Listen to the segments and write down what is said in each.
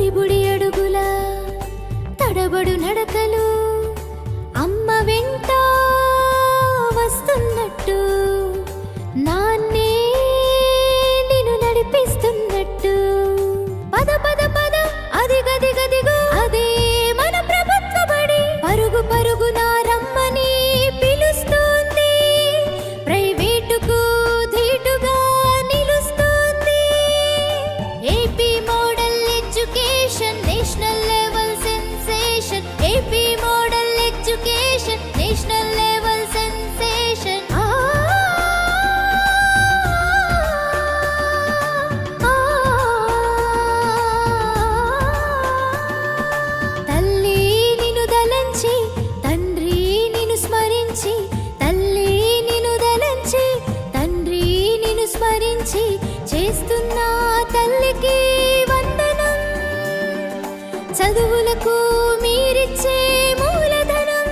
బుడిబుడి అడుగుల తడబడు నడకలు అమ్మ వెంట వస్తున్నట్టు నాన్నే నిన్ను నడిపిస్తున్నట్టు పద పద పద అదిగదిగదిగో అదే మన ప్రభుత్వ బడి పరుగు పరుగున రమ్మని పిలుస్తుంది ప్రైవేటుకు ధీటుగా నిలుస్తుంది AP model education national level sensation AP model education national level sensation తల్లి నిన్ను దలంచి తండ్రి నిన్ను స్మరించి తల్లి నిన్ను దలంచి తండ్రి నిన్ను స్మరించి చేస్తున్న తల్లికి వందనం చదువులకు మీరిచ్చే మూలధనం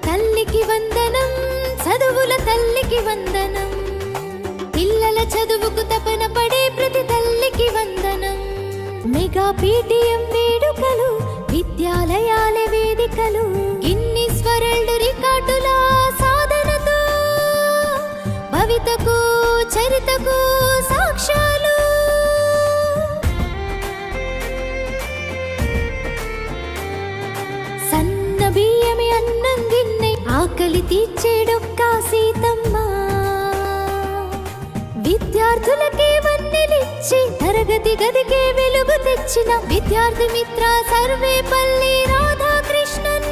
తల్లికి వందనం చదువుల తల్లికి వందనం పిల్లల చదువుకు తపన పడే ప్రతి తల్లికి వందనం మెగా పీటీఎం వేడుకలు విద్యాలయాల వేదికలు గిన్నిస్ వరల్డ్ రికార్డుల సాధనతో భవితకు చరితకు సాక్ష్యాలు సన్న బియ్యమి అన్నం గిన్నె ఆకలి తీర్చేడొక్క సీతమ్మ విద్యార్థులకే వన్నెలిచ్చి తరగతి గదికే వెలుగు తెచ్చిన విద్యార్థి మిత్ర సర్వేపల్లి రాధాకృష్ణన్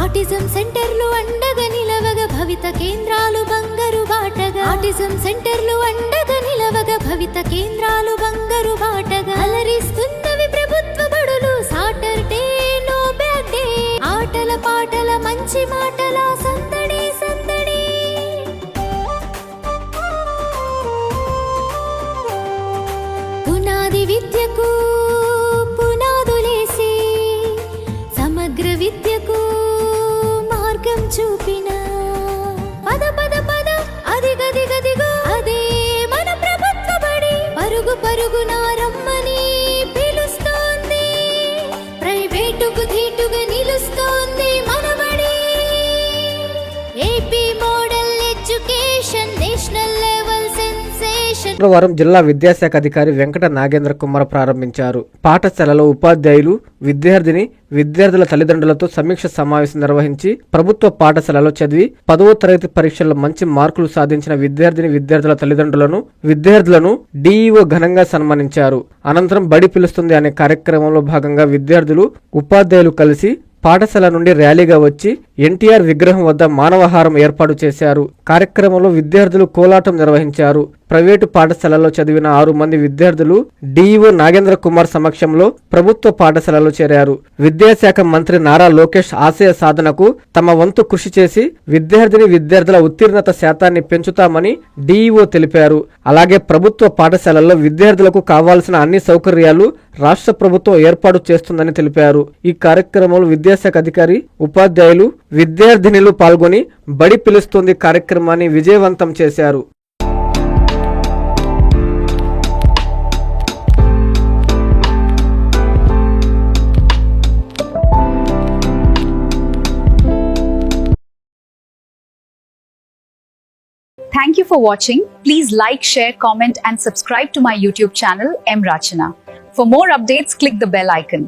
ఆటిజం సెంటర్లు అండగా నిలవగా భవిత కేంద్రాలు బంగారు బాటగా ఆటిజం సెంటర్లు అండగా నిలవగా భవిత కేంద్రాలు బంగారు బాటగా అలరిస్తున్నవి ప్రభుత్వ బడులు సాటర్డే నో బ్యాడ్ డే ఆటల పాటల మంచి మాటల సందడి సందడి పునాది విద్యకు పునాదులేసి సమగ్ర విద్యకు మార్గం చూపిన పద పద పద అదిగదిగదిగో అదే మన ప్రభుత్వ బడి పరుగు పరుగున రమ్మని పిలుస్తోంది ప్రైవేటుకు ధీటుగా నిలుస్తోంది మన బడి AP model education national level sensation శుక్రవారం జిల్లా విద్యాశాఖ అధికారి వెంకట నాగేంద్ర కుమార్ ప్రారంభించారు. పాఠశాలలో ఉపాధ్యాయులు విద్యార్థుల తల్లిదండ్రులతో సమీక్ష సమావేశం నిర్వహించి ప్రభుత్వ పాఠశాలలో చదివి 10వ తరగతి పరీక్షల్లో మంచి మార్కులు సాధించిన విద్యార్థుల విద్యార్థులను డీఈఓ ఘనంగా సన్మానించారు. అనంతరం బడి పిలుస్తుంది అనే కార్యక్రమంలో భాగంగా విద్యార్థులు ఉపాధ్యాయులు కలిసి పాఠశాల నుండి ర్యాలీగా వచ్చి ఎన్టీఆర్ విగ్రహం వద్ద మానవహారం ఏర్పాటు చేశారు. కార్యక్రమంలో విద్యార్థులు కోలాటం నిర్వహించారు. ప్రైవేటు పాఠశాలలో చదివిన 6 మంది విద్యార్థులు డీఈఓ నాగేంద్ర కుమార్ సమక్షంలో ప్రభుత్వ పాఠశాలలో చేరారు. విద్యాశాఖ మంత్రి నారా లోకేష్ ఆశయ సాధనకు తమ వంతు కృషి చేసి విద్యార్థుల ఉత్తీర్ణత శాతాన్ని పెంచుతామని డీఈఓ తెలిపారు. అలాగే ప్రభుత్వ పాఠశాలల్లో విద్యార్థులకు కావాల్సిన అన్ని సౌకర్యాలు రాష్ట్ర ప్రభుత్వం ఏర్పాటు చేస్తుందని తెలిపారు. ఈ కార్యక్రమంలో విద్యాశాఖ అధికారి, ఉపాధ్యాయులు, విద్యార్థినులు పాల్గొని బడి పిలుస్తుంది కార్యక్రమాన్ని విజయవంతం చేశారు. Thank you for watching. Please like, share, comment and subscribe to my YouTube channel M Rachana. For more updates, click the bell icon.